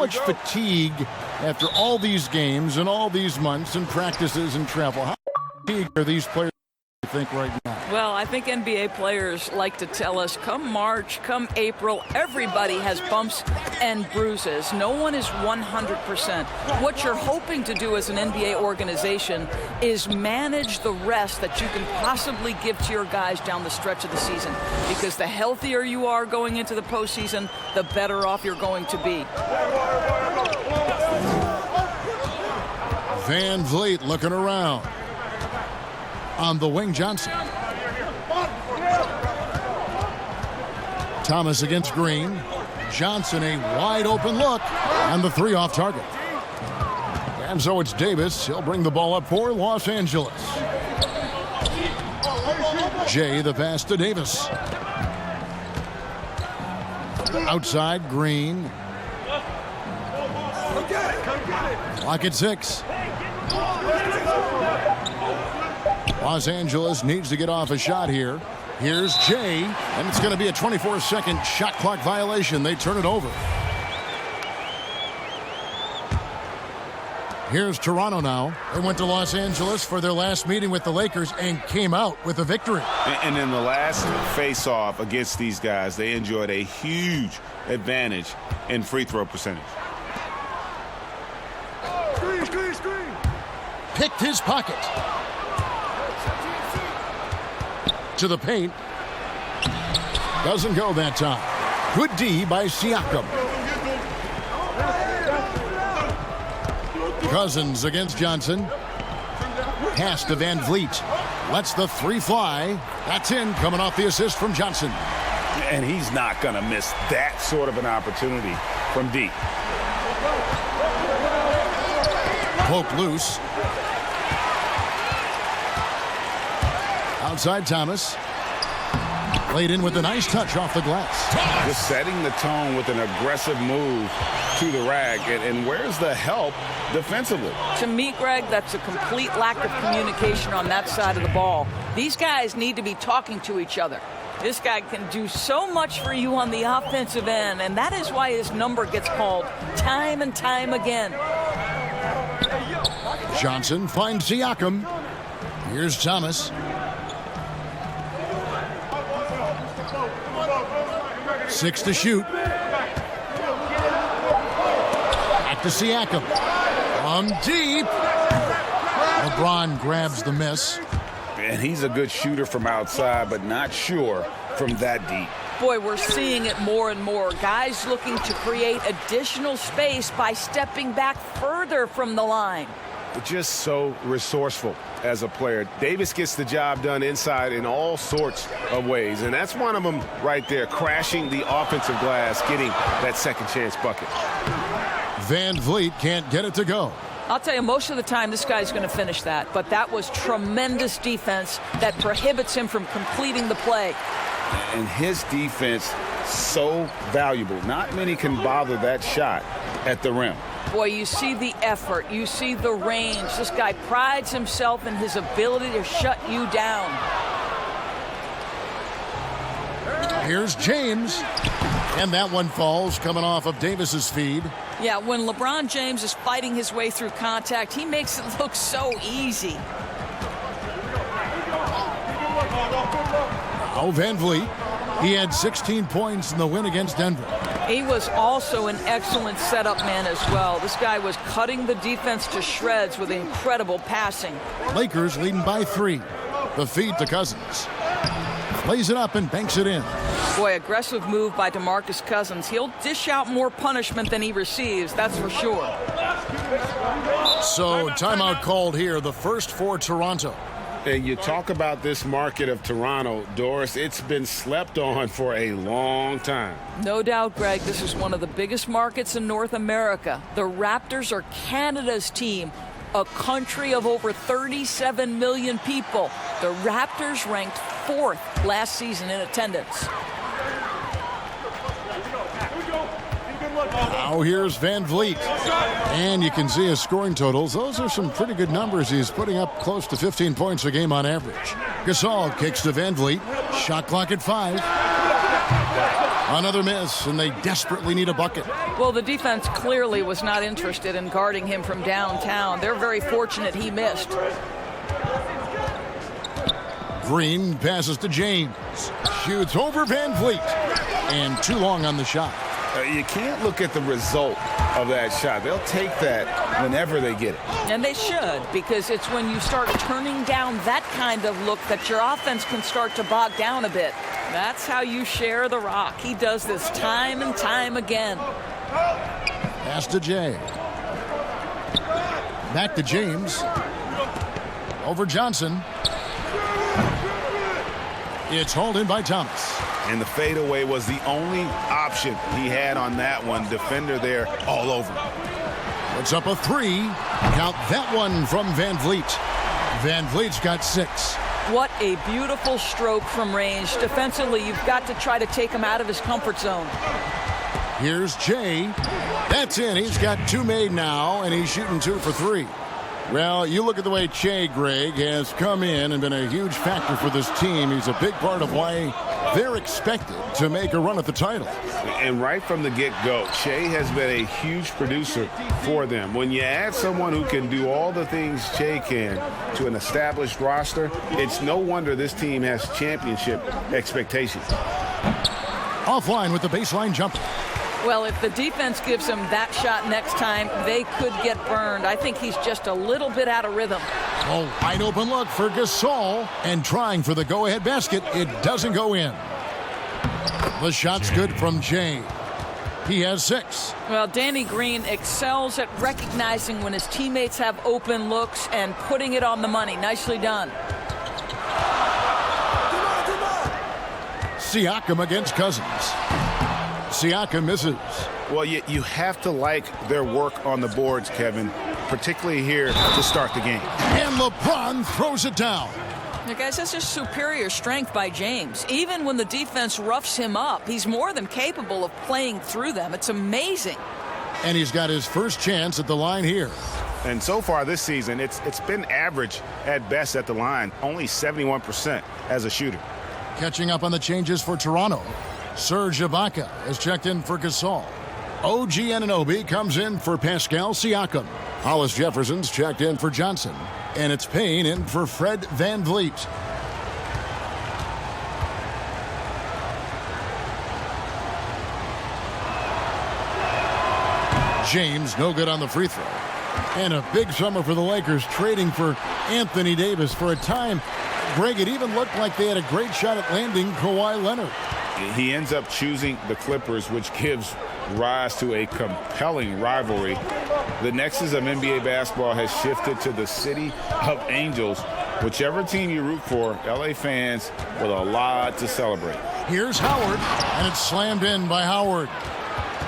much fatigue after all these games and all these months and practices and travel? How fatigued are these players, you think, right now? Well, I think NBA players like to tell us, come March, come April, everybody has bumps and bruises. No one is 100%. What you're hoping to do as an NBA organization is manage the rest that you can possibly give to your guys down the stretch of the season. Because the healthier you are going into the postseason, the better off you're going to be. Van Vliet looking around. On the wing, Johnson. Thomas against Green. Johnson, a wide open look, and the three off target. And so it's Davis. He'll bring the ball up for Los Angeles. Jay, the pass to Davis. Outside, Green. Clock at 6. Los Angeles needs to get off a shot here. Here's Jay, and it's going to be a 24-second shot clock violation. They turn it over. Here's Toronto now. They went to Los Angeles for their last meeting with the Lakers and came out with a victory. And in the last face-off against these guys, they enjoyed a huge advantage in free throw percentage. Screen. Picked his pocket. To the paint. Doesn't go that time. Good D by Siakam. Cousins against Johnson. Pass to Van Vliet. Lets the three fly. That's in, coming off the assist from Johnson. And he's not going to miss that sort of an opportunity from deep. Poke loose. Outside Thomas. Played in with a nice touch off the glass. Just setting the tone with an aggressive move to the rack. And where's the help defensively? To me, Greg, that's a complete lack of communication on that side of the ball. These guys need to be talking to each other. This guy can do so much for you on the offensive end, and that is why his number gets called time and time again. Johnson finds Siakam. Here's Thomas. 6 to shoot. Back to Siakam. From deep. LeBron grabs the miss. And he's a good shooter from outside, but not sure from that deep. Boy, we're seeing it more and more. Guys looking to create additional space by stepping back further from the line. Just so resourceful as a player. Davis gets the job done inside in all sorts of ways, and that's one of them right there, crashing the offensive glass, getting that second chance bucket. Van Vliet can't get it to go. I'll tell you, most of the time this guy's going to finish that, but that was tremendous defense that prohibits him from completing the play. And his defense so valuable. Not many can bother that shot at the rim. Boy, you see the effort, you see the range. This guy prides himself in his ability to shut you down. Here's James. And that one falls, coming off of Davis's feed. Yeah, when LeBron James is fighting his way through contact, he makes it look so easy. Oh, Van Vliet. He had 16 points in the win against Denver. He was also an excellent setup man as well. This guy was cutting the defense to shreds with incredible passing. Lakers leading by 3. The feed to Cousins. Plays it up and banks it in. Boy, aggressive move by DeMarcus Cousins. He'll dish out more punishment than he receives, that's for sure. So, timeout called here, the first for Toronto. And you talk about this market of Toronto, Doris, it's been slept on for a long time. No doubt, Greg, this is one of the biggest markets in North America. The Raptors are Canada's team, a country of over 37 million people. The Raptors ranked 4th last season in attendance. Now here's Van Vliet. And you can see his scoring totals. Those are some pretty good numbers. He's putting up close to 15 points a game on average. Gasol kicks to Van Vliet. Shot clock at 5. Another miss, and they desperately need a bucket. Well, the defense clearly was not interested in guarding him from downtown. They're very fortunate he missed. Green passes to James. Shoots over Van Vliet. And too long on the shot. You can't look at the result of that shot. They'll take that whenever they get it. And they should, because it's when you start turning down that kind of look that your offense can start to bog down a bit. That's how you share the rock. He does this time and time again. Pass to Jay. Back to James. Over Johnson. It's hauled in by Thomas. And the fadeaway was the only option he had on that one. Defender there all over. Puts up a three. Count that one from Van Vliet. Van Vliet's got 6. What a beautiful stroke from range. Defensively, you've got to try to take him out of his comfort zone. Here's Jay. That's in. He's got 2 made now, and he's shooting 2 for 3. Well, you look at the way Che, Greg, has come in and been a huge factor for this team. He's a big part of why they're expected to make a run at the title. And right from the get-go, Che has been a huge producer for them. When you add someone who can do all the things Che can to an established roster, it's no wonder this team has championship expectations. Offline with the baseline jumper. Well, if the defense gives him that shot next time, they could get burned. I think he's just a little bit out of rhythm. Oh, wide open look for Gasol. And trying for the go-ahead basket. It doesn't go in. The shot's good from Jay. He has 6. Well, Danny Green excels at recognizing when his teammates have open looks and putting it on the money. Nicely done. Siakam against Cousins. Siakam misses. Well, you have to like their work on the boards, Kevin, particularly here to start the game. And LeBron throws it down. Now, guys, that's just superior strength by James. Even when the defense roughs him up, he's more than capable of playing through them. It's amazing. And he's got his first chance at the line here. And so far this season, it's been average at best at the line, only 71% as a shooter. Catching up on the changes for Toronto. Serge Ibaka has checked in for Gasol. OG Anunoby comes in for Pascal Siakam. Hollis Jefferson's checked in for Johnson. And it's Payne in for Fred Van Vliet. James no good on the free throw. And a big summer for the Lakers, trading for Anthony Davis. For a time, Greg, it even looked like they had a great shot at landing Kawhi Leonard. He ends up choosing the Clippers, which gives rise to a compelling rivalry. The nexus of NBA basketball has shifted to the city of angels. Whichever team you root for, LA fans with a lot to celebrate. Here's Howard, and it's slammed in by Howard.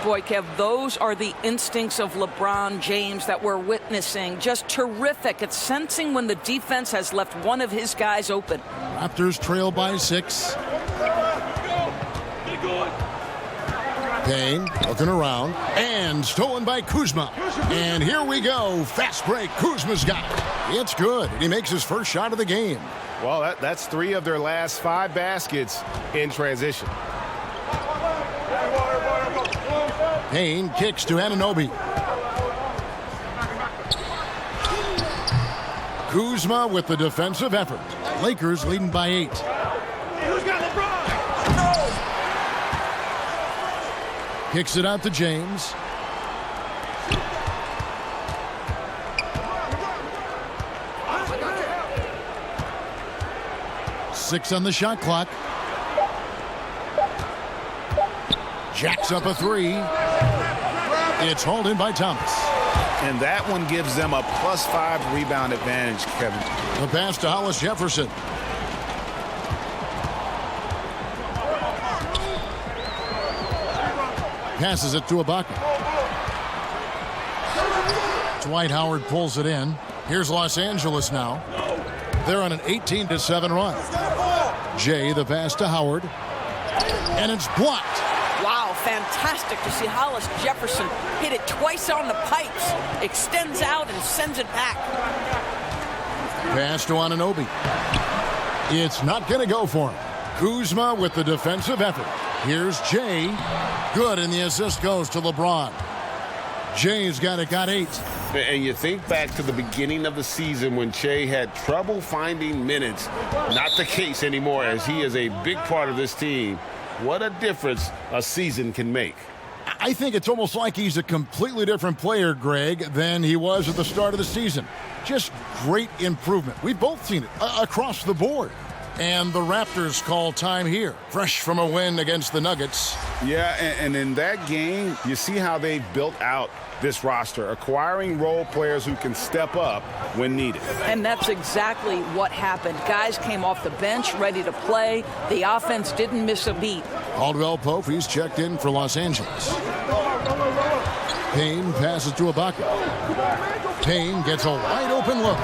Boy, Kev, those are the instincts of LeBron James that we're witnessing. Just terrific at sensing when the defense has left one of his guys open. Raptors trail by 6. Payne looking around and stolen by Kuzma. And here we go. Fast break. Kuzma's got it. It's good. He makes his first shot of the game. Well, that's 3 of their last 5 baskets in transition. Payne kicks to Anunoby. Kuzma with the defensive effort. Lakers leading by 8. Kicks it out to James. Six on the shot clock. Jacks up a 3. It's hauled in by Thomas. And that one gives them a +5 rebound advantage, Kevin. The pass to Hollis Jefferson. Passes it to Ibaka. Dwight Howard pulls it in. Here's Los Angeles now. They're on an 18-7 run. Jay, the pass to Howard. And it's blocked. Wow, fantastic to see Hollis Jefferson hit it twice on the pipes. Extends out and sends it back. Pass to Anunoby. It's not going to go for him. Kuzma with the defensive effort. Here's Jay. Good, and the assist goes to LeBron. Jay's got 8. And you think back to the beginning of the season when Che had trouble finding minutes. Not the case anymore, as he is a big part of this team. What a difference a season can make. I think it's almost like he's a completely different player, Greg, than he was at the start of the season. Just great improvement. We've both seen it across the board. And the Raptors call time here, fresh from a win against the Nuggets. Yeah, and in that game, you see how they've built out this roster, acquiring role players who can step up when needed. And that's exactly what happened. Guys came off the bench ready to play. The offense didn't miss a beat. Caldwell Pope, he's checked in for Los Angeles. Payne passes to Ibaka. Payne gets a wide open look.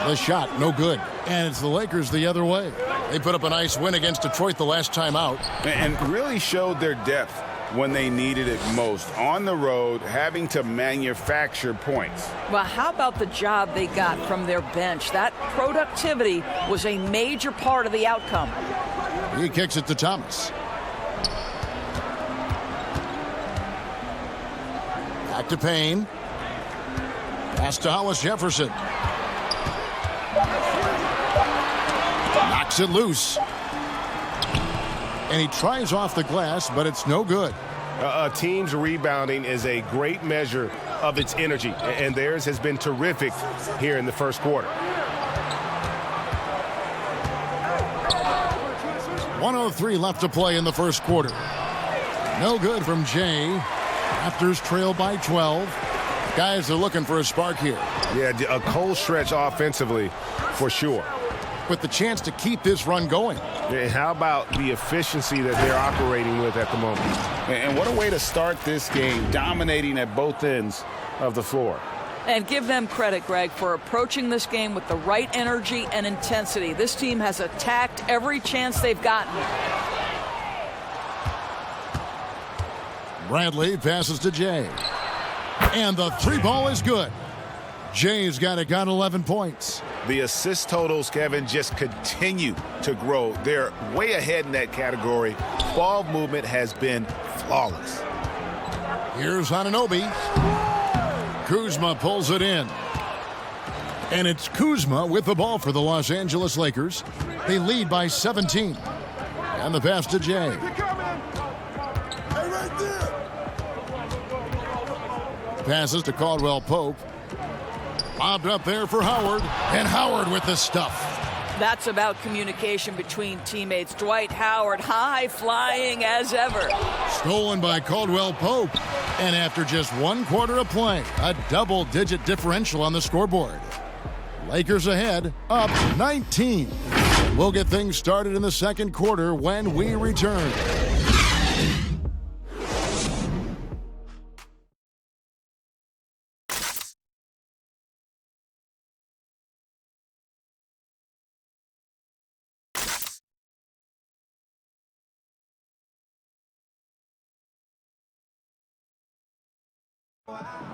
The shot, no good. And it's the Lakers the other way. They put up a nice win against Detroit the last time out. And really showed their depth when they needed it most. On the road, having to manufacture points. Well, how about the job they got from their bench? That productivity was a major part of the outcome. He kicks it to Thomas. Back to Payne. Pass to Hollis Jefferson. Knocks it loose. And he tries off the glass, but it's no good. A team's rebounding is a great measure of its energy, and theirs has been terrific here in the first quarter. 1:03 left to play in the first quarter. No good from Jay. Raptors trail by 12. Guys are looking for a spark here. Yeah, a cold stretch offensively for sure. With the chance to keep this run going. And how about the efficiency that they're operating with at the moment? And what a way to start this game, dominating at both ends of the floor. And give them credit, Greg, for approaching this game with the right energy and intensity. This team has attacked every chance they've gotten. Bradley passes to Jay. And the three ball is good. Jay's got 11 points. The assist totals, Kevin, just continue to grow. They're way ahead in that category. Ball movement has been flawless. Here's Anunoby. Kuzma pulls it in. And it's Kuzma with the ball for the Los Angeles Lakers. They lead by 17. And the pass to Jay. Passes to Caldwell Pope. Lobbed up there for Howard. And Howard with the stuff. That's about communication between teammates. Dwight Howard, high flying as ever. Stolen by Caldwell Pope. And after just 1 quarter of play, a double-digit differential on the scoreboard. Lakers ahead, up 19. We'll get things started in the second quarter when we return.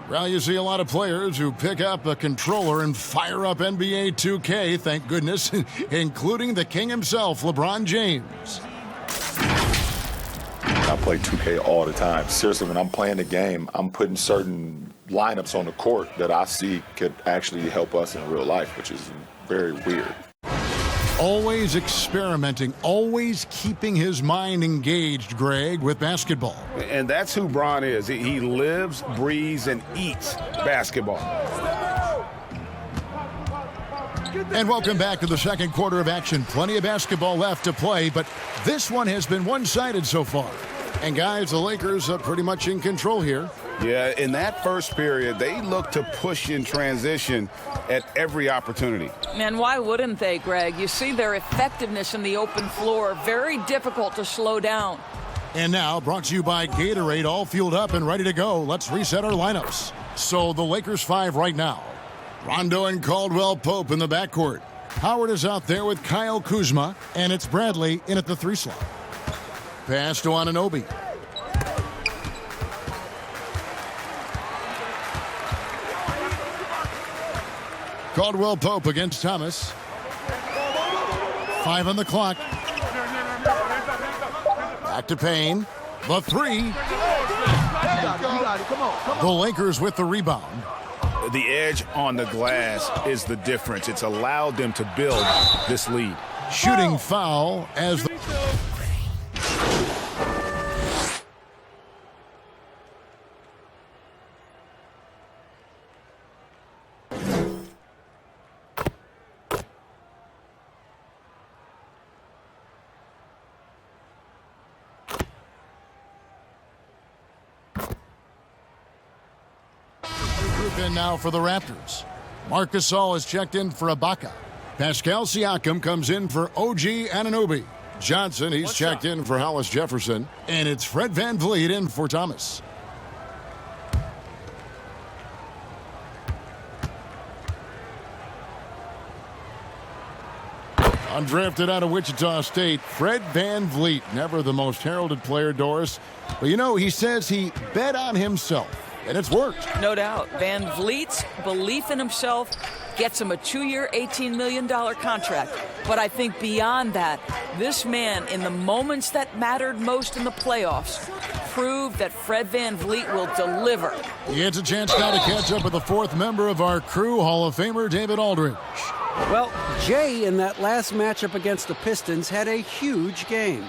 Well, you see a lot of players who pick up a controller and fire up NBA 2K, thank goodness, including the king himself, LeBron James. I play 2K all the time. Seriously, when I'm playing the game, I'm putting certain lineups on the court that I see could actually help us in real life, which is very weird. Always experimenting, always keeping his mind engaged, Greg, with basketball. And that's who Bron is. He lives, breathes, and eats basketball. And welcome back to the second quarter of action. Plenty of basketball left to play, but this one has been one-sided so far. And guys, the Lakers are pretty much in control here. Yeah, in that first period, they look to push in transition at every opportunity. And why wouldn't they, Greg? You see their effectiveness in the open floor. Very difficult to slow down. And now, brought to you by Gatorade, all fueled up and ready to go. Let's reset our lineups. So the Lakers 5 right now. Rondo and Caldwell Pope in the backcourt. Howard is out there with Kyle Kuzma, and it's Bradley in at the 3 slot. Pass to Anunoby. Caldwell Pope against Thomas. 5 on the clock. Back to Payne. The three. The Lakers with the rebound. The edge on the glass is the difference. It's allowed them to build this lead. Shooting foul as the group in now for the Raptors. Marc Gasol is checked in for Ibaka. Pascal Siakam comes in for OG Anunoby. Johnson, he's checked in for Hollis Jefferson. And it's Fred VanVleet in for Thomas. Undrafted out of Wichita State, Fred VanVleet, never the most heralded player, Doris. But you know, he says he bet on himself, and it's worked. No doubt. Van Vliet's belief in himself gets him a 2-year, $18 million contract. But I think beyond that, this man, in the moments that mattered most in the playoffs, proved that Fred VanVleet will deliver. He gets a chance now to catch up with the fourth member of our crew, Hall of Famer David Aldridge. Well, Jay in that last matchup against the Pistons had a huge game.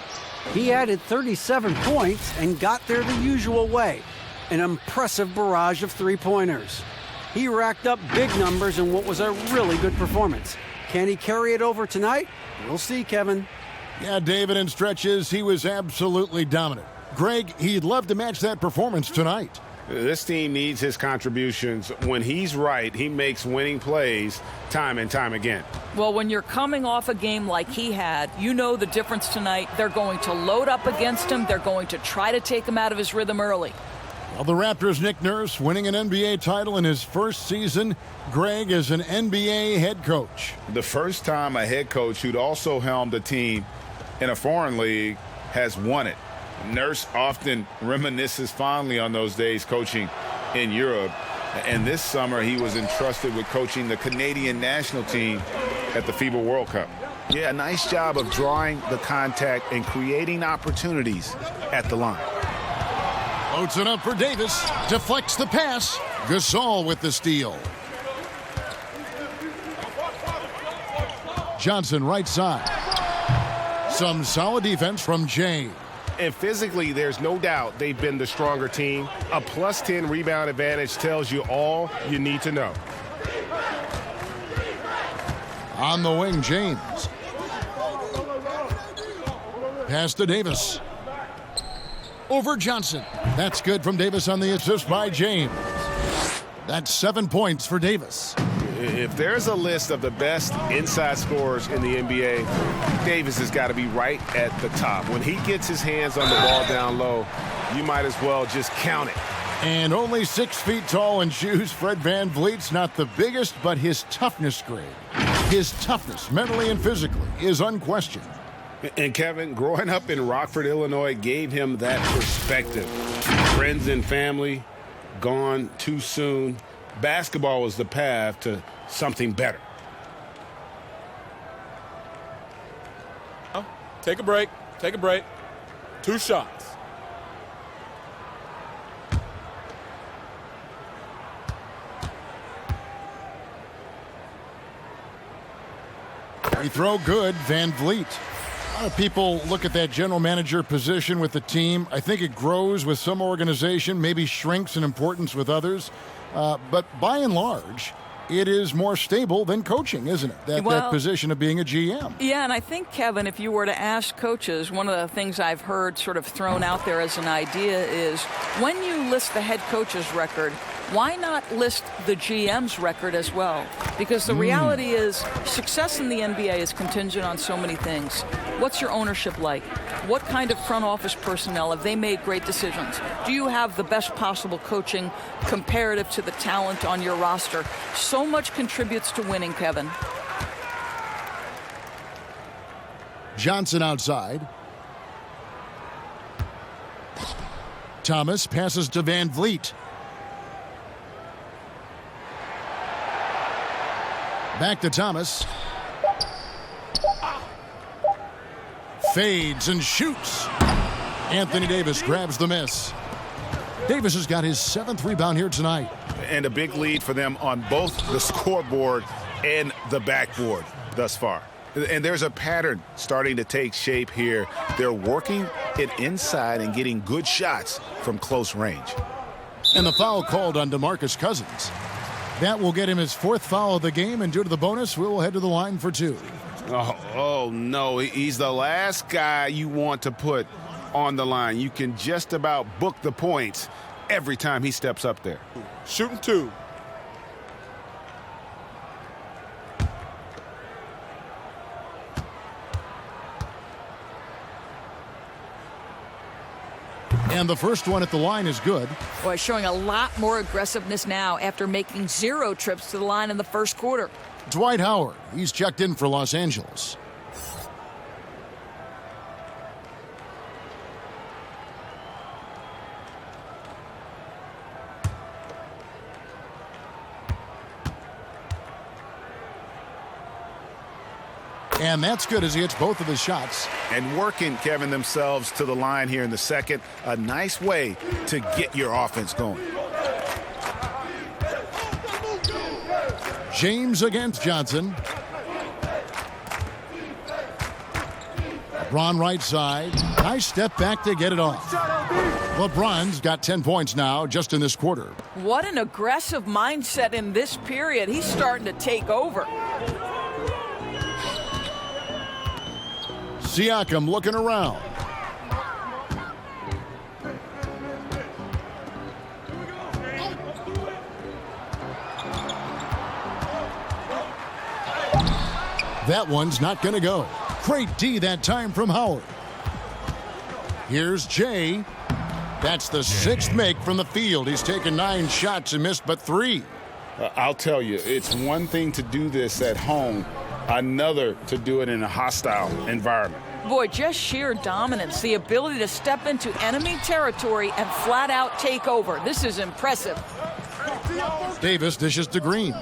He added 37 points and got there the usual way. An impressive barrage of three-pointers. He racked up big numbers in what was a really good performance. Can he carry it over tonight? We'll see, Kevin. Yeah, David, in stretches, he was absolutely dominant. Greg, he'd love to match that performance tonight. This team needs his contributions. When he's right, he makes winning plays time and time again. Well, when you're coming off a game like he had, you know the difference tonight. They're going to load up against him. They're going to try to take him out of his rhythm early. Well, the Raptors' Nick Nurse winning an NBA title in his first season. Greg is an NBA head coach. The first time a head coach who'd also helmed a team in a foreign league has won it. Nurse often reminisces fondly on those days coaching in Europe. And this summer, he was entrusted with coaching the Canadian national team at the FIBA World Cup. Yeah, a nice job of drawing the contact and creating opportunities at the line. Loads it up for Davis. Deflects the pass. Gasol with the steal. Johnson right side. Some solid defense from Jay. And physically, there's no doubt they've been the stronger team. A plus 10 rebound advantage tells you all you need to know. On the wing, James. Pass to Davis. Over Johnson. That's good from Davis on the assist by James. That's 7 points for Davis. If there's a list of the best inside scorers in the NBA, Davis has got to be right at the top. When he gets his hands on the ball down low, you might as well just count it. And only 6 feet tall in shoes, Fred VanVleet's not the biggest, but his toughness grade, his toughness, mentally and physically, is unquestioned. And Kevin, growing up in Rockford, Illinois, gave him that perspective. Friends and family gone too soon. Basketball was the path to something better. Take a break. Take a break. 2 shots. Free throw good, VanVleet. A lot of people look at that general manager position with the team. I think it grows with some organization, maybe shrinks in importance with others. But by and large, it is more stable than coaching, isn't it? That position of being a GM. Yeah, and I think, Kevin, if you were to ask coaches, one of the things I've heard sort of thrown out there as an idea is when you list the head coach's record, why not list the GM's record as well? Because the reality is success in the NBA is contingent on so many things. What's your ownership like? What kind of front office personnel? Have they made great decisions? Do you have the best possible coaching comparative to the talent on your roster? So much contributes to winning, Kevin. Johnson outside. Thomas passes to VanVleet. Back to Thomas. Fades and shoots. Anthony Davis grabs the miss. Davis has got his 7th rebound here tonight. And a big lead for them on both the scoreboard and the backboard thus far. And there's a pattern starting to take shape here. They're working it inside and getting good shots from close range. And the foul called on DeMarcus Cousins. That will get him his 4th foul of the game, and due to the bonus, we will head to the line for 2. Oh, no, he's the last guy you want to put on the line. You can just about book the points every time he steps up there. Shooting 2. And the first one at the line is good. Boy, showing a lot more aggressiveness now after making 0 trips to the line in the first quarter. Dwight Howard, he's checked in for Los Angeles. And that's good as he hits both of his shots. And working, Kevin, themselves to the line here in the second. A nice way to get your offense going. James against Johnson. LeBron right side. Nice step back to get it off. LeBron's got 10 points now just in this quarter. What an aggressive mindset in this period. He's starting to take over. Siakam looking around. That one's not going to go. Great D that time from Howard. Here's Jay. That's the 6th make from the field. He's taken 9 shots and missed but 3. I'll tell you, it's one thing to do this at home, another to do it in a hostile environment. Boy, just sheer dominance, the ability to step into enemy territory and flat out take over. This is impressive. Davis dishes to Green.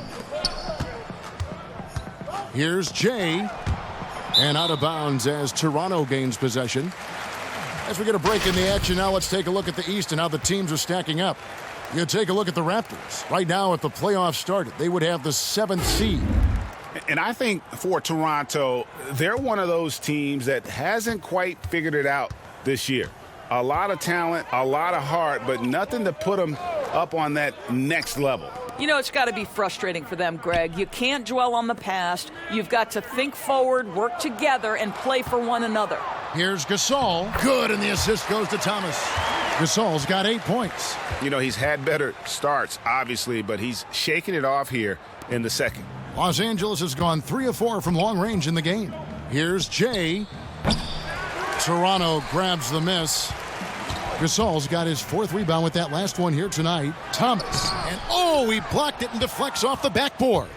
Here's Jay. And out of bounds as Toronto gains possession. As we get a break in the action now, let's take a look at the East and how the teams are stacking up. You take a look at the Raptors. Right now, if the playoffs started, they would have the 7th seed. And I think for Toronto, they're one of those teams that hasn't quite figured it out this year. A lot of talent, a lot of heart, but nothing to put them up on that next level. You know, it's got to be frustrating for them, Greg. You can't dwell on the past. You've got to think forward, work together, and play for one another. Here's Gasol. Good, and the assist goes to Thomas. Gasol's got 8 points. You know, he's had better starts, obviously, but he's shaking it off here in the second. Los Angeles has gone 3 of 4 from long range in the game. Here's Jay. Toronto grabs the miss. Gasol's got his 4th rebound with that last one here tonight. Thomas. And oh, he blocked it and deflects off the backboard.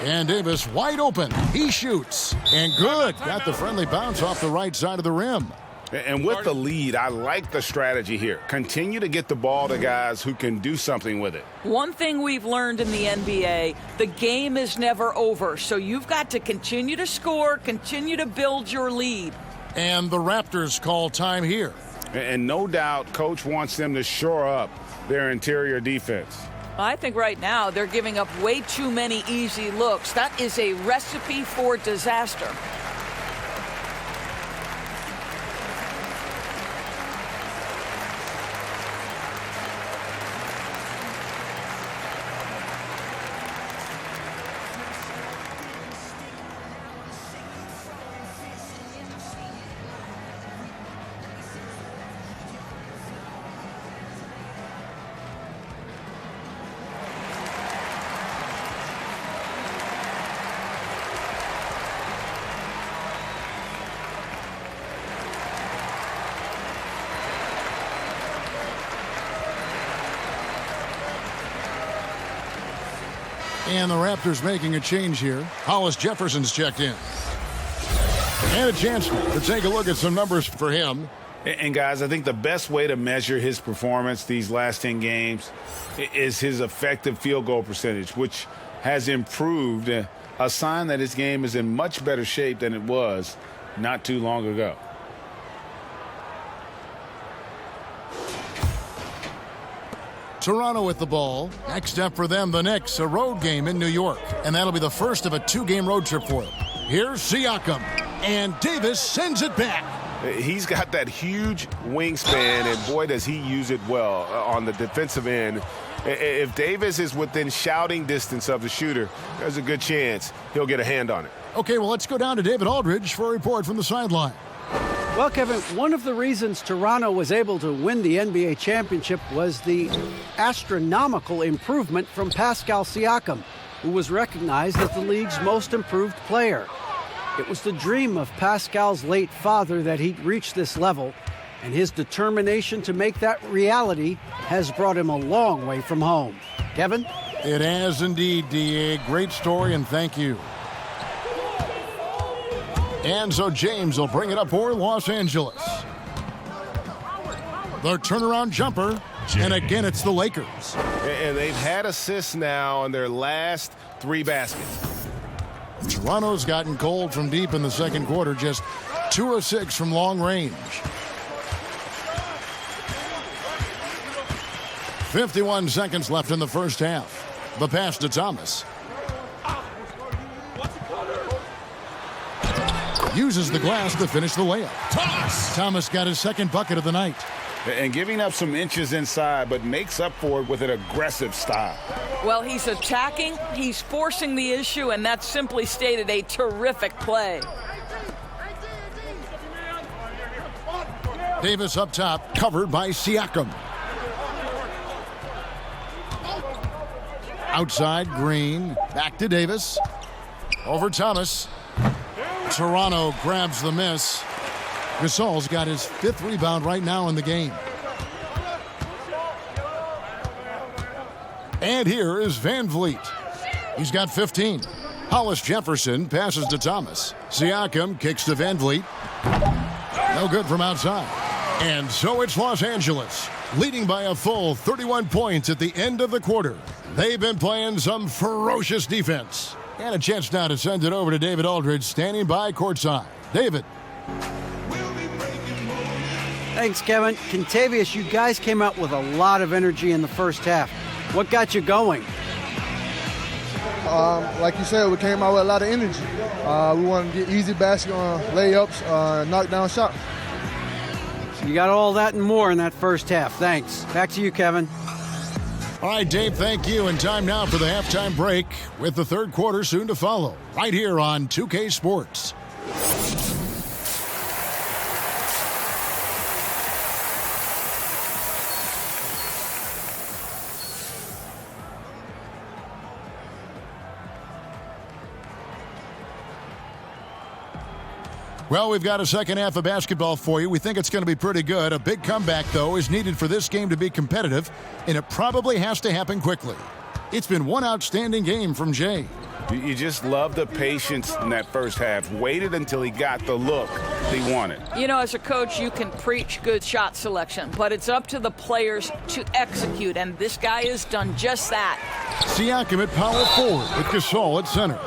And Davis wide open. He shoots. And good. Got the friendly bounce off the right side of the rim. And with the lead, I like the strategy here. Continue to get the ball to guys who can do something with it. One thing we've learned in the NBA, the game is never over. So you've got to continue to score, continue to build your lead. And the Raptors call time here. And no doubt, Coach wants them to shore up their interior defense. I think right now they're giving up way too many easy looks. That is a recipe for disaster. And the Raptors making a change here. Hollis Jefferson's checked in. And a chance to take a look at some numbers for him. And guys, I think the best way to measure his performance these last 10 games is his effective field goal percentage, which has improved, a sign that his game is in much better shape than it was not too long ago. Toronto with the ball. Next up for them, the Knicks, a road game in New York. And that'll be the first of a 2-game road trip for them. Here's Siakam. And Davis sends it back. He's got that huge wingspan, and boy, does he use it well on the defensive end. If Davis is within shouting distance of the shooter, there's a good chance he'll get a hand on it. Okay, well, let's go down to David Aldridge for a report from the sideline. Well, Kevin, one of the reasons Toronto was able to win the NBA championship was the astronomical improvement from Pascal Siakam, who was recognized as the league's most improved player. It was the dream of Pascal's late father that he'd reach this level, and his determination to make that reality has brought him a long way from home. Kevin? It has indeed, D.A. Great story, and thank you. And so James will bring it up for Los Angeles. The turnaround jumper, and again it's the Lakers. And they've had assists now in their last 3 baskets. Toronto's gotten cold from deep in the second quarter, just 2 of 6 from long range. 51 seconds left in the first half. The pass to Thomas. Uses the glass to finish the layup. Thomas got his second bucket of the night. And giving up some inches inside, but makes up for it with an aggressive style. Well, he's attacking, he's forcing the issue, and that's simply stated a terrific play. Davis up top, covered by Siakam. Outside, Green. Back to Davis. Over Thomas. Toronto grabs the miss. Gasol's got his 5th rebound right now in the game. And here is Van Vliet. He's got 15. Hollis Jefferson passes to Thomas. Siakam kicks to Van Vliet. No good from outside. And so it's Los Angeles, leading by a full 31 points at the end of the quarter. They've been playing some ferocious defense. And a chance now to send it over to David Aldridge, standing by courtside. David. Thanks, Kevin. Contavious, you guys came out with a lot of energy in the first half. What got you going? Like you said, we came out with a lot of energy. We wanted to get easy basket layups, knock down shots. You got all that and more in that first half. Thanks. Back to you, Kevin. All right, Dave, thank you. And time now for the halftime break with the third quarter soon to follow right here on 2K Sports. Well, we've got a second half of basketball for you. We think it's going to be pretty good. A big comeback, though, is needed for this game to be competitive, and it probably has to happen quickly. It's been one outstanding game from Jay. You just love the patience in that first half. Waited until he got the look he wanted. You know, as a coach, you can preach good shot selection, but it's up to the players to execute, and this guy has done just that. Siakam at power forward with Gasol at center.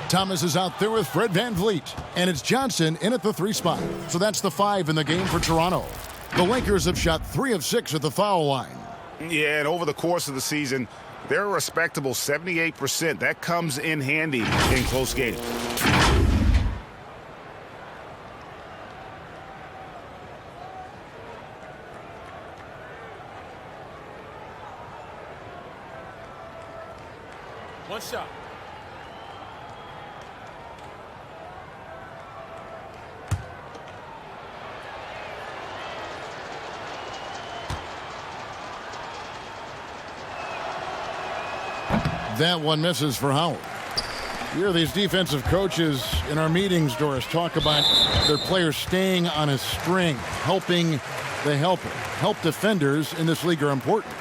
Thomas is out there with Fred Van Vliet, and it's Johnson in at the 3 spot. So that's the 5 in the game for Toronto. The Lakers have shot 3 of 6 at the foul line. Yeah, and over the course of the season, they're a respectable 78%. That comes in handy in close games. One shot. That one misses for Howard. You hear these defensive coaches in our meetings, Doris, talk about their players staying on a string, helping the helper. Help defenders in this league are important.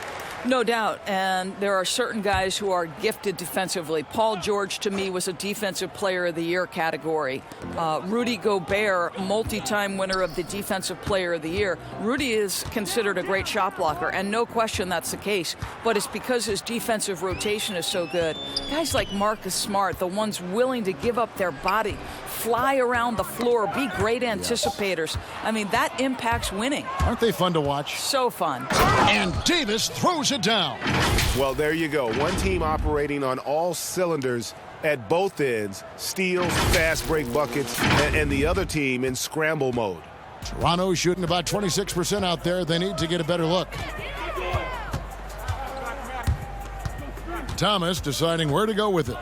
No doubt, and there are certain guys who are gifted defensively. Paul George, to me, was a Defensive Player of the Year category. Rudy Gobert, multi-time winner of the Defensive Player of the Year. Rudy is considered a great shot blocker, and no question that's the case, but it's because his defensive rotation is so good. Guys like Marcus Smart, the ones willing to give up their body, fly around the floor, be great anticipators. I mean, that impacts winning. Aren't they fun to watch? So fun. And Davis throws it down. Well, there you go. One team operating on all cylinders at both ends. Steals, fast break buckets, and the other team in scramble mode. Toronto shooting about 26% out there. They need to get a better look. Thomas deciding where to go with it.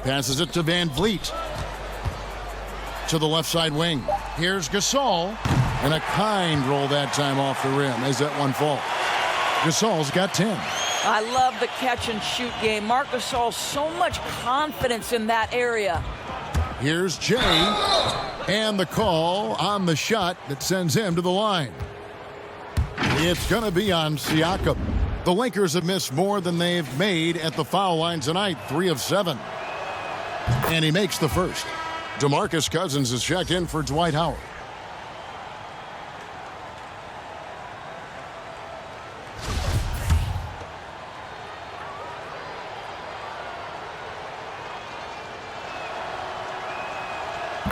Passes it to Van Vliet. To the left side wing. Here's Gasol. And a kind roll that time off the rim as that one falls. Gasol's got 10. I love the catch and shoot game. Marc Gasol, so much confidence in that area. Here's Jay. And the call on the shot that sends him to the line. It's going to be on Siakam. The Lakers have missed more than they've made at the foul line tonight, 3 of 7. And he makes the first. DeMarcus Cousins is checked in for Dwight Howard.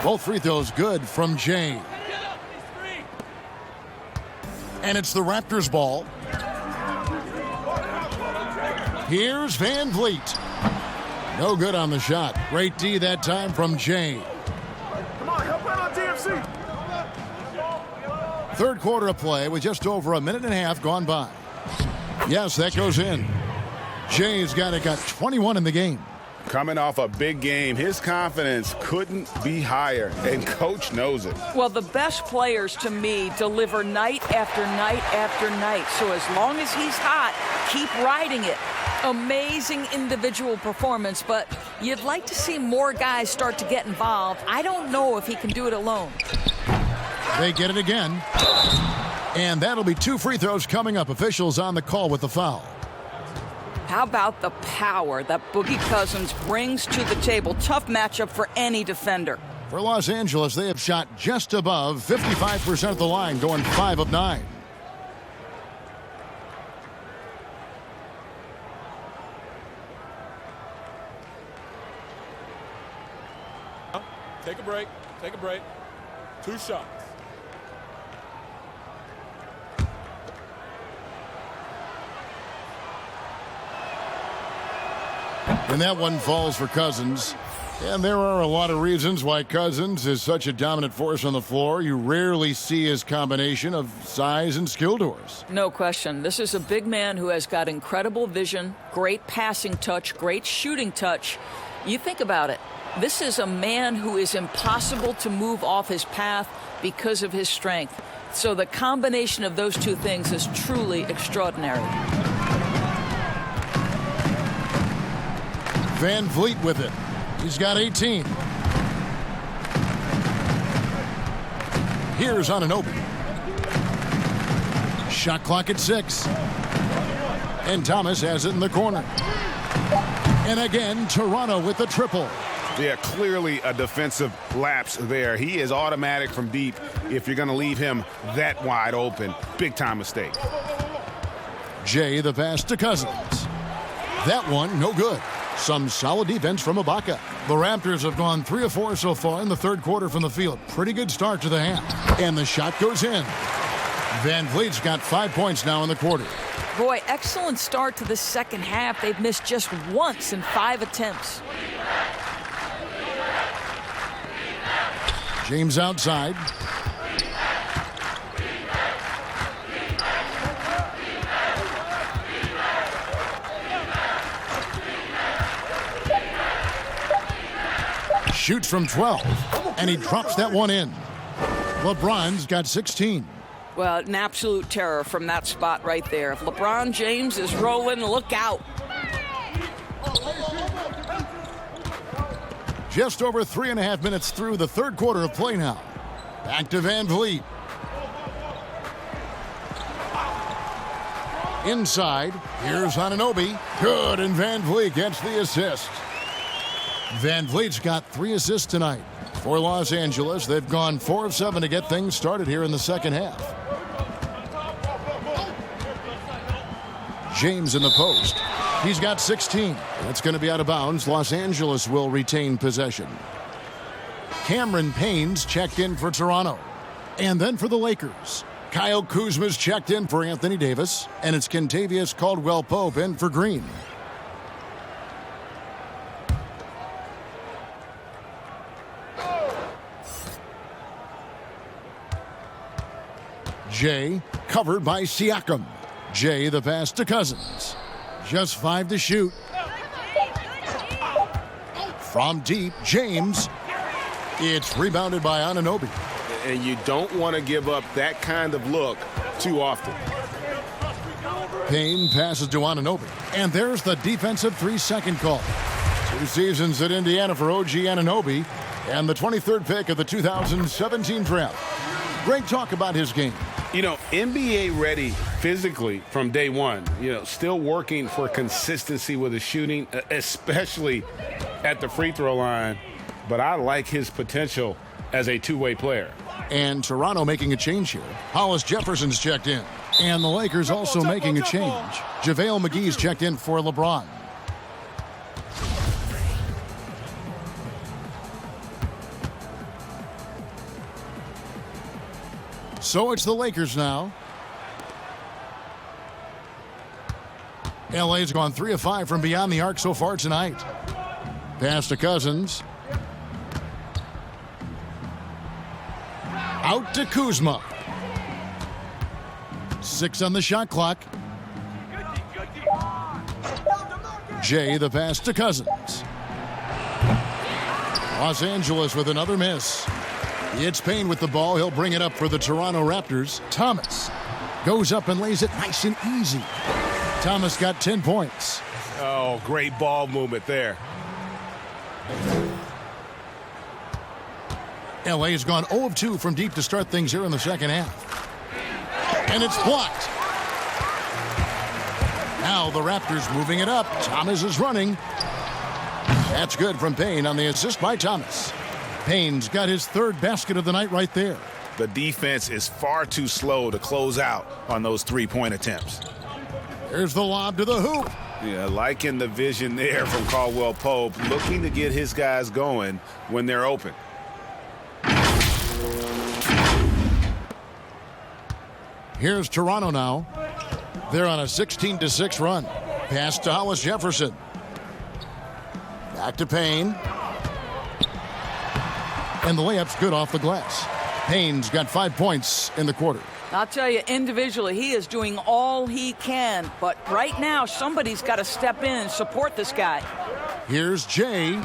Both free throws good from Jay. And it's the Raptors ball. Here's Van Vliet. No good on the shot. Great D that time from Jay. Come on, help out on DMC. Third quarter of play with just over a minute and a half gone by. Yes, that goes in. Jay's got 21 in the game. Coming off a big game, his confidence couldn't be higher, and coach knows it. Well, the best players to me deliver night after night after night. So as long as he's hot, keep riding it. Amazing individual performance, but you'd like to see more guys start to get involved. I don't know if he can do it alone. They get it again. And that'll be 2 free throws coming up. Officials on the call with the foul. How about the power that Boogie Cousins brings to the table? Tough matchup for any defender. For Los Angeles, they have shot just above 55% of the line, going 5 of 9. Take a break. Take a break. 2 shots. And that one falls for Cousins. And there are a lot of reasons why Cousins is such a dominant force on the floor. You rarely see his combination of size and skill doors. No question. This is a big man who has got incredible vision, great passing touch, great shooting touch. You think about it. This is a man who is impossible to move off his path because of his strength. So the combination of those two things is truly extraordinary. Van Vliet with it. He's got 18. Here's Anunoby. Shot clock at 6. And Thomas has it in the corner. And again, Toronto with the triple. Yeah, clearly a defensive lapse there. He is automatic from deep if you're going to leave him that wide open. Big time mistake. Jay the pass to Cousins. That one, no good. Some solid defense from Ibaka. The Raptors have gone 3 of 4 so far in the third quarter from the field. Pretty good start to the half. And the shot goes in. Van Vliet's got 5 points now in the quarter. Boy, excellent start to the second half. They've missed just once in 5 attempts. James outside. Shoots from 12, and he drops that one in. LeBron's got 16. Well, an absolute terror from that spot right there. If LeBron James is rolling, look out. Just over 3.5 minutes through the third quarter of play now. Back to Van Vliet. Inside, here's Anunoby. Good, and Van Vliet gets the assist. Van Vliet's got 3 assists tonight. For Los Angeles, they've gone 4 of 7 to get things started here in the second half. James in the post. He's got 16. That's going to be out of bounds. Los Angeles will retain possession. Cameron Payne's checked in for Toronto. And then for the Lakers, Kyle Kuzma's checked in for Anthony Davis, and it's Kentavious Caldwell-Pope in for Green. Jay covered by Siakam. Jay the pass to Cousins. Just 5 to shoot. From deep, James. It's rebounded by Anunoby. And you don't want to give up that kind of look too often. Payne passes to Anunoby. And there's the defensive 3-second call. 2 seasons at Indiana for OG Anunoby, and the 23rd pick of the 2017 draft. Great talk about his game. You know, NBA ready physically from day one. You know, still working for consistency with his shooting, especially at the free throw line. But I like his potential as a two-way player. And Toronto making a change here. Hollis Jefferson's checked in. And the Lakers also making a change. JaVale McGee's checked in for LeBron. So it's the Lakers now. LA's gone 3 of 5 from beyond the arc so far tonight. Pass to Cousins. Out to Kuzma. 6 on the shot clock. Jay the pass to Cousins. Los Angeles with another miss. It's Payne with the ball. He'll bring it up for the Toronto Raptors. Thomas goes up and lays it nice and easy. Thomas got 10 points. Oh, great ball movement there. LA's gone 0 of 2 from deep to start things here in the second half. And it's blocked. Now the Raptors moving it up. Thomas is running. That's good from Payne on the assist by Thomas. Payne's got his 3rd basket of the night right there. The defense is far too slow to close out on those three-point attempts. There's the lob to the hoop. Yeah, liking the vision there from Caldwell-Pope, looking to get his guys going when they're open. Here's Toronto now. They're on a 16-6 run. Pass to Hollis Jefferson. Back to Payne. And the layup's good off the glass. Payne's got 5 points in the quarter. I'll tell you, individually, he is doing all he can. But right now, somebody's got to step in and support this guy. Here's Jay.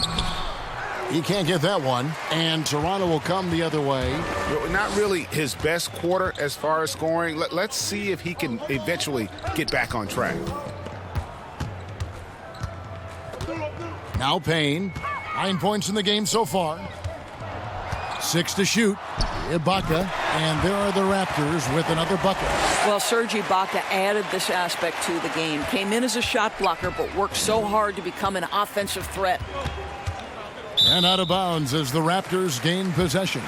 He can't get that one. And Toronto will come the other way. Not really his best quarter as far as scoring. Let's see if he can eventually get back on track. Now Payne. 9 points in the game so far. 6 to shoot. Ibaka. And there are the Raptors with another bucket. Well, Serge Ibaka added this aspect to the game. Came in as a shot blocker, but worked so hard to become an offensive threat. And out of bounds as the Raptors gain possession.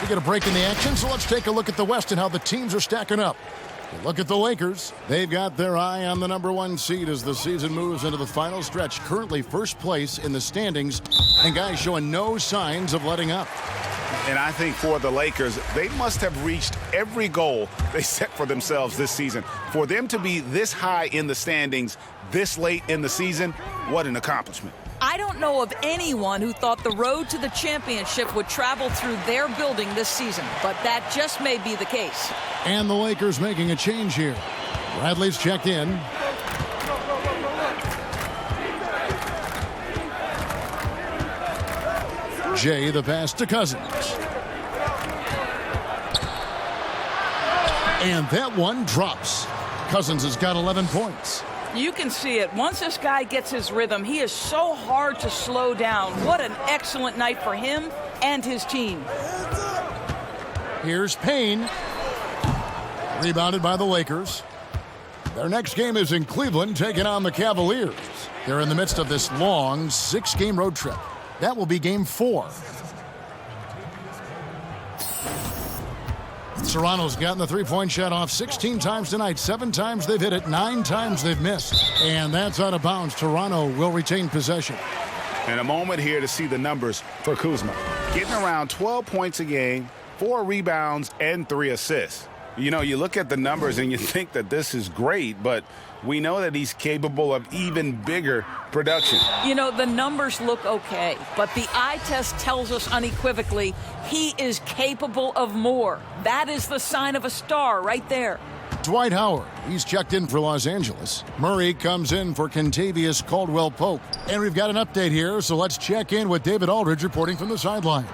We get a break in the action, so let's take a look at the West and how the teams are stacking up. Look at the Lakers. They've got their eye on the #1 seed as the season moves into the final stretch. Currently first place in the standings, and guys showing no signs of letting up. And I think for the Lakers, they must have reached every goal they set for themselves this season. For them to be this high in the standings this late in the season, what an accomplishment. I don't know of anyone who thought the road to the championship would travel through their building this season, but that just may be the case. And the Lakers making a change here. Bradley's checked in. Jay the pass to Cousins. And that one drops. Cousins has got 11 points. You can see it. Once this guy gets his rhythm, he is so hard to slow down. What an excellent night for him and his team. Here's Payne. Rebounded by the Lakers. Their next game is in Cleveland, taking on the Cavaliers. They're in the midst of this long 6-game road trip. That will be game 4. Toronto's gotten the three-point shot off 16 times tonight. 7 times they've hit it, 9 times they've missed. And that's out of bounds. Toronto will retain possession. And a moment here to see the numbers for Kuzma. Getting around 12 points a game, 4 rebounds and 3 assists. You know, you look at the numbers and you think that this is great, but we know that he's capable of even bigger production. You know, the numbers look okay, but the eye test tells us unequivocally he is capable of more. That is the sign of a star right there. Dwight Howard, he's checked in for Los Angeles. Murray comes in for Kentavious Caldwell-Pope. And we've got an update here, so let's check in with David Aldridge reporting from the sideline.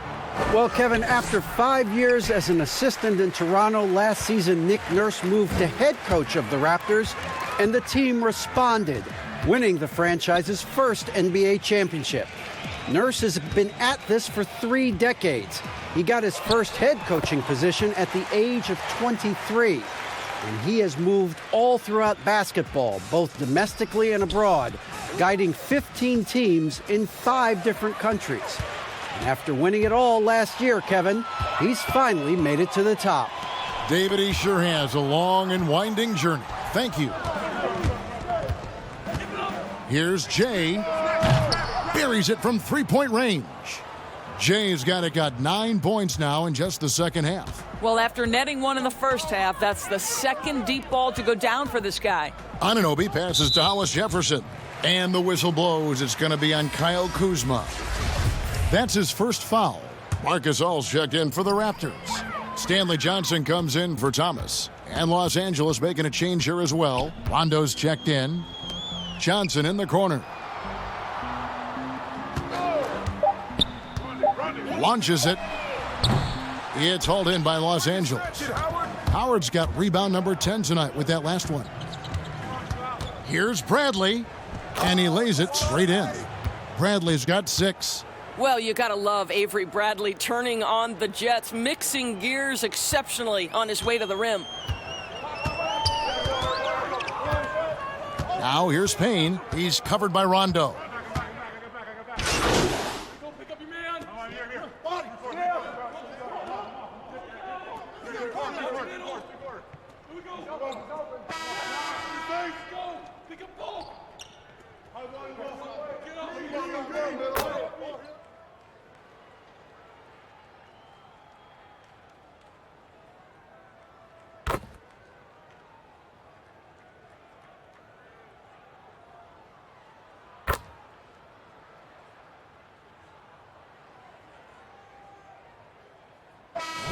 Well, Kevin, after 5 years as an assistant in Toronto, last season Nick Nurse moved to head coach of the Raptors, and the team responded, winning the franchise's first NBA championship. Nurse has been at this for 3 decades. He got his first head coaching position at the age of 23. And he has moved all throughout basketball, both domestically and abroad, guiding 15 teams in 5 different countries. And after winning it all last year, Kevin, he's finally made it to the top. David, he sure has a long and winding journey. Thank you. Here's Jay. Buries it from 3-point range. Jay's got 9 points now in just the second half. Well, after netting 1 in the first half, that's the second deep ball to go down for this guy. Anunoby passes to Hollis Jefferson. And the whistle blows. It's going to be on Kyle Kuzma. That's his first foul. Marcus All's checked in for the Raptors. Stanley Johnson comes in for Thomas. And Los Angeles making a change here as well. Rondo's checked in. Johnson in the corner. Launches it. It's hauled in by Los Angeles. Howard's got rebound number 10 tonight with that last one. Here's Bradley, and he lays it straight in. Bradley's got 6. Well, you got to love Avery Bradley turning on the Jets, mixing gears exceptionally on his way to the rim. Now here's Payne. He's covered by Rondo.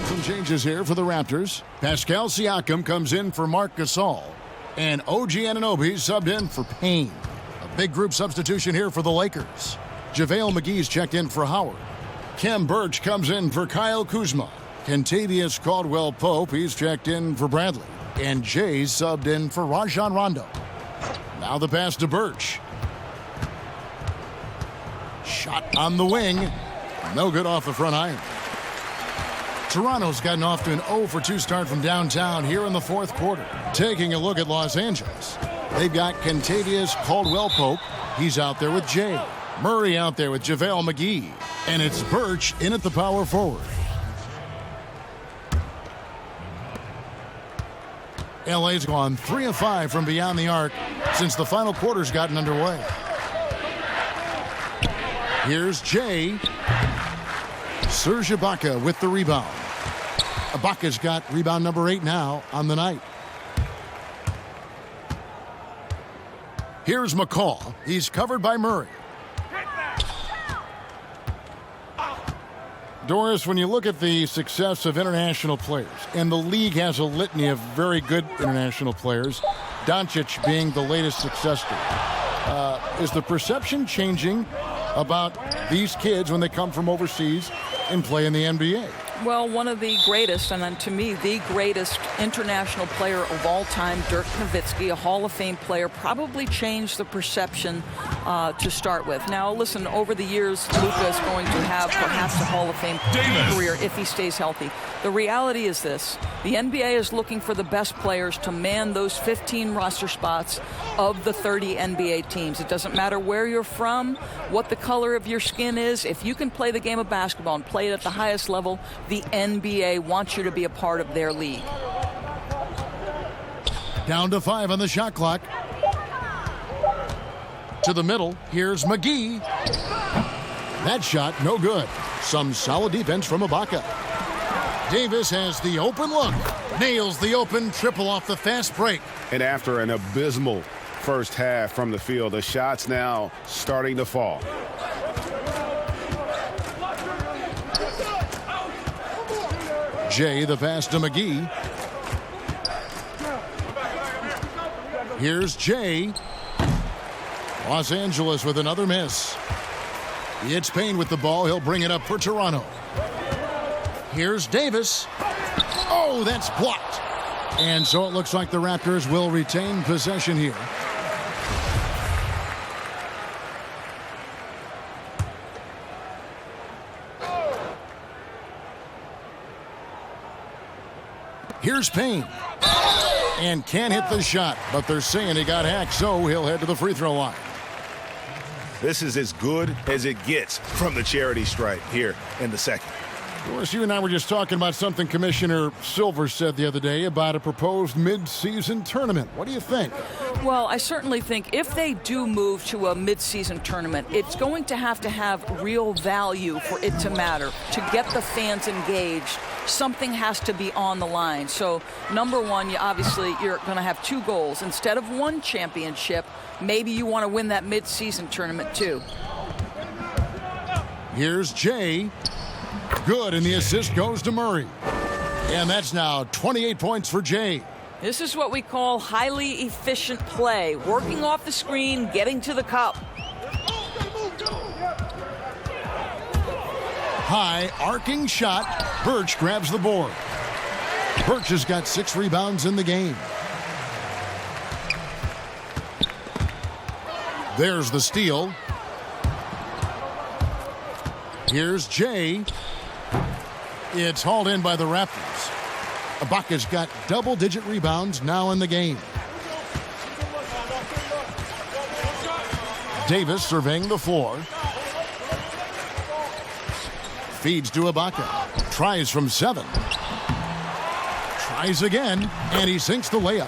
Some changes here for the Raptors. Pascal Siakam comes in for Marc Gasol. And OG Anunoby subbed in for Payne. A big group substitution here for the Lakers. JaVale McGee's checked in for Howard. Khem Birch comes in for Kyle Kuzma. Kentavious Caldwell-Pope, he's checked in for Bradley. And Jay's subbed in for Rajon Rondo. Now the pass to Birch. Shot on the wing. No good off the front iron. Toronto's gotten off to an 0-for-2 start from downtown here in the fourth quarter. Taking a look at Los Angeles. They've got Kentavious Caldwell-Pope. He's out there with Jay. Murray out there with JaVale McGee. And it's Birch in at the power forward. LA's gone 3 of 5 from beyond the arc since the final quarter's gotten underway. Here's Jay. Serge Ibaka with the rebound. Ibaka's got rebound number 8 now on the night. Here's McCaw. He's covered by Murray. Doris, when you look at the success of international players, and the league has a litany of very good international players, Doncic being the latest success story, is the perception changing about these kids when they come from overseas and play in the NBA? Well, one of the greatest, and then to me, the greatest international player of all time, Dirk Nowitzki, a Hall of Fame player, probably changed the perception to start with. Now, listen, over the years, Luka is going to have perhaps a Hall of Fame career if he stays healthy. The reality is this. The NBA is looking for the best players to man those 15 roster spots of the 30 NBA teams. It doesn't matter where you're from, what the color of your skin is. If you can play the game of basketball and play it at the highest level, the NBA wants you to be a part of their league. Down to 5 on the shot clock. To the middle, here's McGee. That shot, no good. Some solid defense from Ibaka. Davis has the open look. Nails the open triple off the fast break. And after an abysmal first half from the field, the shots now starting to fall. Jay the pass to McGee. Here's Jay. Los Angeles with another miss. It's Payne with the ball. He'll bring it up for Toronto. Here's Davis. Oh, that's blocked. And so it looks like the Raptors will retain possession here. Here's Payne. And can't hit the shot, but they're saying he got hacked, so he'll head to the free throw line. This is as good as it gets from the charity stripe here in the second. Of course, you and I were just talking about something Commissioner Silver said the other day about a proposed mid-season tournament. What do you think? Well, I certainly think if they do move to a mid-season tournament, it's going to have real value for it to matter. To get the fans engaged, something has to be on the line. So, number one, you're going to have two goals. Instead of one championship, maybe you want to win that mid-season tournament too. Here's Jay. Good, and the assist goes to Murray. And that's now 28 points for Jay. This is what we call highly efficient play. Working off the screen, getting to the cup. High, arcing shot. Birch grabs the board. Birch has got 6 rebounds in the game. There's the steal. Here's Jay. It's hauled in by the Raptors. Ibaka's got double-digit rebounds now in the game. Davis surveying the floor. Feeds to Ibaka. Tries from 7. Tries again, and he sinks the layup.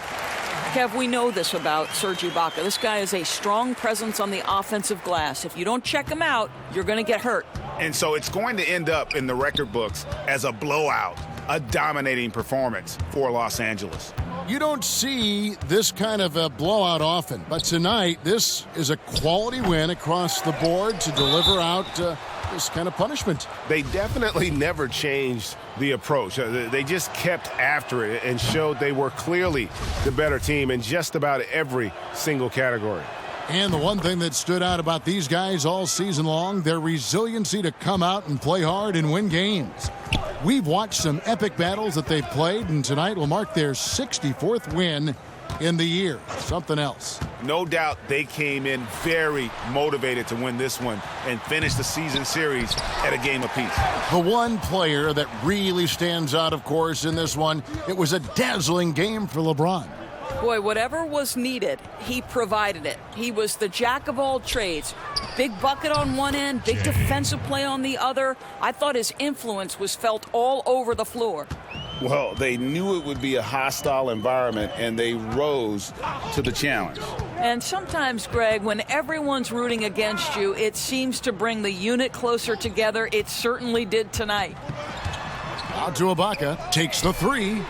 Kev, we know this about Serge Ibaka. This guy is a strong presence on the offensive glass. If you don't check him out, you're going to get hurt. And so it's going to end up in the record books as a blowout, a dominating performance for Los Angeles. You don't see this kind of a blowout often, but tonight this is a quality win across the board to deliver out this kind of punishment. They definitely never changed the approach. They just kept after it and showed they were clearly the better team in just about every single category. And the one thing that stood out about these guys all season long, their resiliency to come out and play hard and win games. We've watched some epic battles that they've played, and tonight will mark their 64th win in the year. Something else. No doubt they came in very motivated to win this one and finish the season series at a game apiece. The one player that really stands out, of course, in this one, it was a dazzling game for LeBron. Boy, whatever was needed, he provided it. He was the jack of all trades. Big bucket on one end, big defensive play on the other. I thought his influence was felt all over the floor. Well, they knew it would be a hostile environment, and they rose to the challenge. And sometimes, Greg, when everyone's rooting against you, it seems to bring the unit closer together. It certainly did tonight. Out to Ibaka, takes the 3.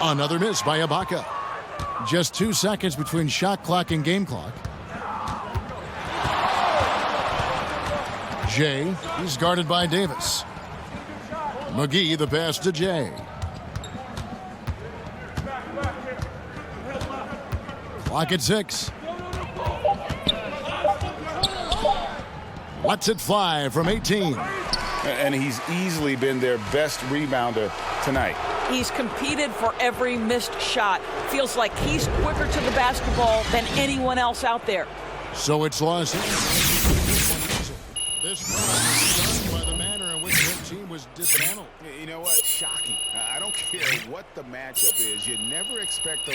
Another miss by Ibaka. Just 2 seconds between shot clock and game clock. Jay, he's guarded by Davis. McGee, the pass to Jay. Clock at 6. Lets it fly from 18. And he's easily been their best rebounder tonight. He's competed for every missed shot. Feels like he's quicker to the basketball than anyone else out there. So it's lost. This was done by the manner in which the team was dismantled. You know what? Shocking. I don't care what the matchup is. You never expect a